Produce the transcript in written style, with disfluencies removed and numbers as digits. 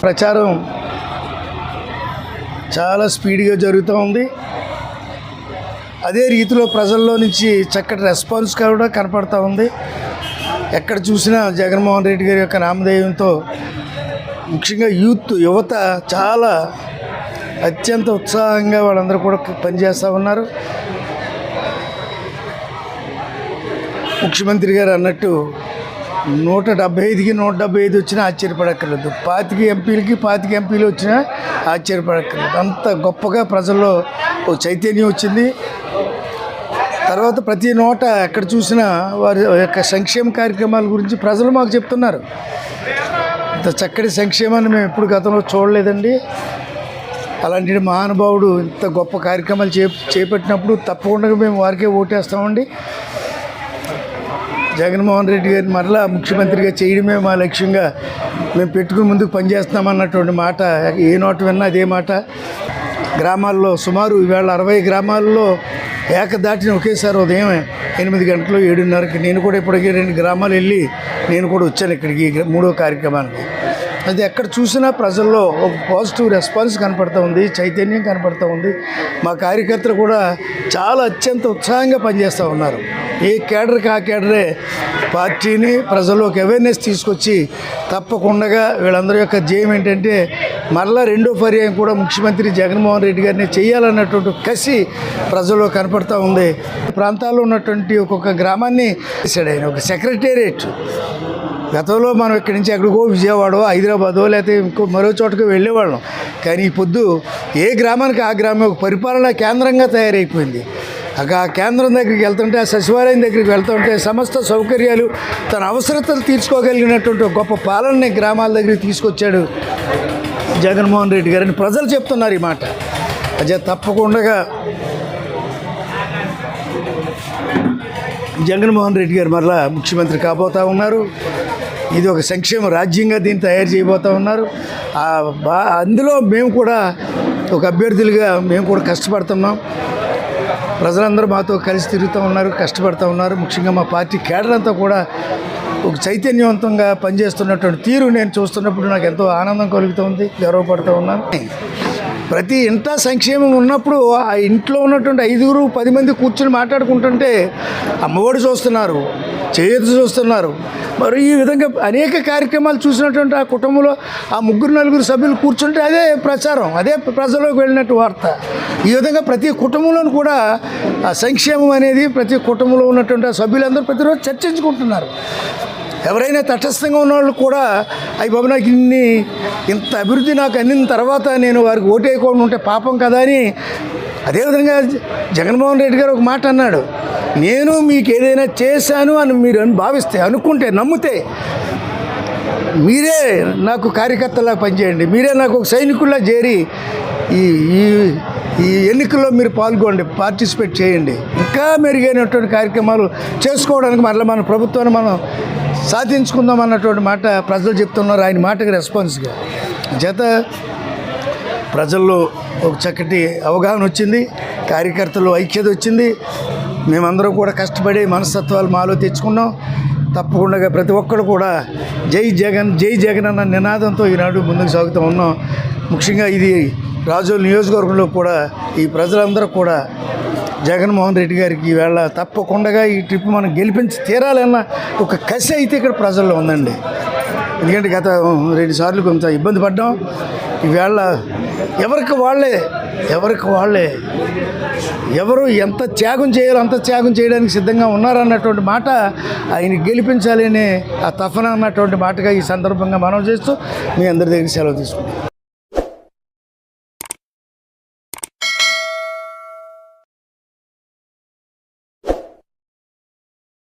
ప్రచారం చాలా స్పీడ్గా జరుగుతూ ఉంది. అదే రీతిలో ప్రజల్లో నుంచి చక్కటి రెస్పాన్స్ కూడా కనపడుతూ ఉంది. ఎక్కడ చూసినా జగన్మోహన్ రెడ్డి గారి యొక్క నామధేయంతో ముఖ్యంగా యువత చాలా అత్యంత ఉత్సాహంగా వాళ్ళందరూ కూడా పనిచేస్తూ ఉన్నారు. ముఖ్యమంత్రి గారు అన్నట్టు 175కి 175 వచ్చినా ఆశ్చర్యపడక్కర్లేదు. 25 ఎంపీలు వచ్చినా ఆశ్చర్యపడక్కర్లేదు. అంత గొప్పగా ప్రజల్లో ఓ చైతన్యం వచ్చింది. తర్వాత ప్రతి నోట ఎక్కడ చూసినా వారి యొక్క సంక్షేమ కార్యక్రమాల గురించి ప్రజలు మాకు చెప్తున్నారు. ఇంత చక్కటి సంక్షేమాన్ని మేము ఎప్పుడు గతంలో చూడలేదండి. అలాంటి మహానుభావుడు ఇంత గొప్ప కార్యక్రమాలు చేపట్టినప్పుడు తప్పకుండా మేము వారికే ఓటేస్తామండి. జగన్మోహన్ రెడ్డి గారిని మరలా ముఖ్యమంత్రిగా చేయడమే మా లక్ష్యంగా మేము పెట్టుకుని ముందుకు పనిచేస్తామన్నటువంటి మాట ఏ నోట విన్నా అదే మాట. గ్రామాల్లో సుమారు ఈవేళ 60 గ్రామాల్లో ఏకదాటిని ఒకేసారి ఉదయం 8 గంటలు 7:30కి నేను కూడా ఇప్పటికీ 2 గ్రామాలు వెళ్ళి నేను కూడా వచ్చాను ఇక్కడికి 3వ కార్యక్రమానికి. అది ఎక్కడ చూసినా ప్రజల్లో ఒక పాజిటివ్ రెస్పాన్స్ కనపడుతూ ఉంది, చైతన్యం కనపడుతూ ఉంది. మా కార్యకర్తలు కూడా చాలా అత్యంత ఉత్సాహంగా పనిచేస్తూ ఉన్నారు. ఏ కేడర్కి ఆ కేడరే పార్టీని ప్రజల్లోకి అవేర్నెస్ తీసుకొచ్చి తప్పకుండా వీళ్ళందరి యొక్క ధ్యేయం ఏంటంటే మరలా 2వ పర్యాయం కూడా ముఖ్యమంత్రి జగన్మోహన్ రెడ్డి గారిని చేయాలన్నటువంటి కసి ప్రజల్లో కనపడుతూ ఉంది. ప్రాంతాల్లో ఉన్నటువంటి ఒక్కొక్క గ్రామాన్ని చేశాడు ఆయన. ఒక సెక్రటేరియట్ గతంలో మనం ఇక్కడి నుంచి ఎక్కడికో విజయవాడో హైదరాబాదో లేకపోతే ఇంకో మరో చోటకు వెళ్ళేవాళ్ళం. కానీ ఈ పొద్దు ఏ గ్రామానికి ఆ గ్రామం ఒక పరిపాలనా కేంద్రంగా తయారైపోయింది. ఆ కేంద్రం దగ్గరికి వెళ్తుంటే ఆ సచివాలయం దగ్గరికి వెళ్తుంటే సమస్త సౌకర్యాలు తన అవసరతలు తీర్చుకోగలిగినటువంటి గొప్ప పాలనని గ్రామాల దగ్గరికి తీసుకొచ్చాడు జగన్మోహన్ రెడ్డి గారని ప్రజలు చెప్తున్నారు ఈ మాట. అదే తప్పకుండా జగన్మోహన్ రెడ్డి గారు మరలా ముఖ్యమంత్రి కాబోతూ ఉన్నారు. ఇది ఒక సంక్షేమ రాజ్యంగా దీన్ని తయారు చేయబోతూ ఉన్నారు. అందులో మేము కూడా ఒక అభ్యర్థులుగా మేము కూడా కష్టపడుతున్నాం. ప్రజలందరూ మాతో కలిసి తిరుగుతూ ఉన్నారు, కష్టపడుతూ ఉన్నారు. ముఖ్యంగా మా పార్టీ కేడర్ అంతా కూడా ఒక చైతన్యవంతంగా పనిచేస్తున్నటువంటి తీరు నేను చూస్తున్నప్పుడు నాకు ఎంతో ఆనందం కలుగుతుంది, గర్వపడుతూ ఉన్నాను. ప్రతి ఇంట సంక్షేమం ఉన్నప్పుడు ఆ ఇంట్లో ఉన్నటువంటి 5-10 మంది కూర్చొని మాట్లాడుకుంటుంటే అమ్మఒడి చూస్తున్నారు, చేయూత చూస్తున్నారు. మరి ఈ విధంగా అనేక కార్యక్రమాలు చూసినటువంటి ఆ కుటుంబంలో ఆ 3-4 సభ్యులు కూర్చుంటే అదే ప్రచారం, అదే ప్రజల్లోకి వెళ్ళినట్టు వార్త. ఈ విధంగా ప్రతి కుటుంబంలోనూ కూడా ఆ సంక్షేమం అనేది ప్రతి కుటుంబంలో ఉన్నటువంటి ఆ సభ్యులందరూ ప్రతిరోజు చర్చించుకుంటున్నారు. ఎవరైనా తటస్థంగా ఉన్నవాళ్ళు కూడా అయ్యి బాబు నాకు ఇంత అభివృద్ధి నాకు అందిన తర్వాత నేను వారికి ఓటేయకుండా ఉంటే పాపం కదా అని. అదేవిధంగా జగన్మోహన్ రెడ్డి గారు ఒక మాట అన్నాడు, నేను మీకు ఏదైనా చేశాను అని మీరు భావిస్తే, అనుకుంటే, నమ్మితే మీరే నాకు కార్యకర్తలా పనిచేయండి, మీరే నాకు ఒక సైనికుల్లా చేరి ఈ ఎన్నికల్లో మీరు పాల్గొండి, పార్టిసిపేట్ చేయండి. ఇంకా మెరుగైనటువంటి కార్యక్రమాలు చేసుకోవడానికి మరలా మన ప్రభుత్వాన్ని మనం సాధించుకుందాం అన్నటువంటి మాట ప్రజలు చెప్తున్నారు. ఆయన మాటకి రెస్పాన్స్గా జత ప్రజల్లో ఒక చక్కటి అవగాహన వచ్చింది, కార్యకర్తలు ఐక్యత వచ్చింది. మేమందరం కూడా కష్టపడి మనస్తత్వాలు మాలో తెచ్చుకున్నాం. తప్పకుండా ప్రతి ఒక్కరు కూడా జై జగన్ అన్న నినాదంతో ఈనాడు ముందుకు సాగుతూ ఉన్నాం. ముఖ్యంగా ఇది రాజోలు నియోజకవర్గంలో కూడా ఈ ప్రజలందరూ కూడా జగన్మోహన్ రెడ్డి గారికి ఈవేళ తప్పకుండా ఈ ట్రిప్ మనం గెలిపించి తీరాలన్న ఒక కసి అయితే ఇక్కడ ప్రజల్లో ఉందండి. ఎందుకంటే గత 2 సార్లు కొంత ఇబ్బంది పడ్డాం. ఈవేళ ఎవరికి వాళ్ళే ఎవరు ఎంత త్యాగం చేయాలో అంత త్యాగం చేయడానికి సిద్ధంగా ఉన్నారన్నటువంటి మాట ఆయన గెలిపించాలని ఆ తపన అన్నటువంటి మాటగా ఈ సందర్భంగా మనం చేస్తూ మీ అందరి దగ్గర సెలవు తీసుకుంటాం.